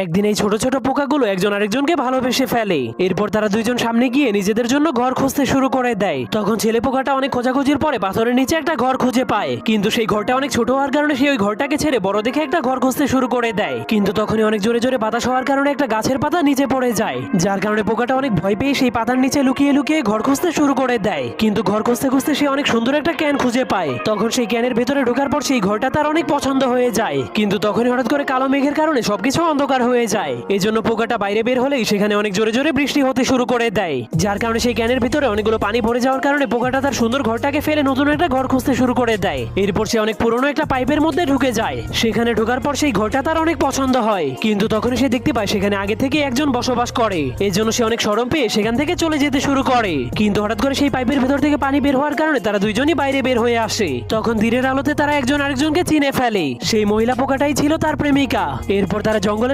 একদিন এই ছোট ছোট পোকাগুলো একজন আরেকজনকে ভালোবেসে ফেলে। এরপর তারা দুইজন সামনে গিয়ে নিজেদের জন্য ঘর খুঁজতে শুরু করে দেয়। তখন ছেলে পোকাটা অনেক খোঁজাখুঁজির পরে পাথরের নিচে একটা ঘর খুঁজে পায়, কিন্তু সেই ঘরটা অনেক ছোট হওয়ার কারণে সে ওই ঘরটাকে ছেড়ে বড় দেখে একটা ঘর খুঁজতে শুরু করে দেয়। কিন্তু তখনই অনেক জোরে জোরে বাতাস হওয়ার কারণে একটা গাছের পাতা নিচে পড়ে যায়, যার কারণে পোকাটা অনেক ভয় পেয়ে সেই পাতার নিচে লুকিয়ে লুকিয়ে ঘর খুঁজতে শুরু করে দেয়। কিন্তু ঘর খুঁজতে খুঁজতে সে অনেক সুন্দর একটা ক্যান খুঁজে পায়। তখন সেই ক্যানের ভেতরে ঢোকার পর সেই ঘরটা তার অনেক পছন্দ হয়ে যায়। কিন্তু তখনই হঠাৎ করে কালো মেঘের কারণে সবকিছু অন্ধকার হয়ে যায়। এজন্য পোকাটা বাইরে বের হলেই সেখানে অনেক জোরে জোরে বৃষ্টি হতে শুরু করে দেয়, যার কারণে সেই ক্যানের ভিতরে অনেকগুলো পানি ভরে যাওয়ার কারণে পোকাটা তার সুন্দর ঘরটাকে ফেলে নতুন একটা ঘর খুঁজতে শুরু করে দেয়। এরপর সে অনেক পুরনো একটা পাইপের মধ্যে ঢুকে যায়। সেখানে ঢোকার পর সেই ঘরটা তার অনেক পছন্দ হয়, কিন্তু তখনই সে দেখতে পায় সেখানে আগে থেকে একজন বসবাস করে। এজন্য সে অনেক শরম পেয়ে সেখান থেকে চলে যেতে শুরু করে। কিন্তু হঠাৎ করে সেই পাইপের ভেতর থেকে পানি বের হওয়ার কারণে তারা দুইজনই বাইরে বের হয়ে আসে। তখন দিনের আলোতে তারা একজন আরেকজনকে চিনে ফেলে। সেই মহিলা পোকাটাই ছিল তার প্রেমিকা। এরপর তারা জঙ্গলের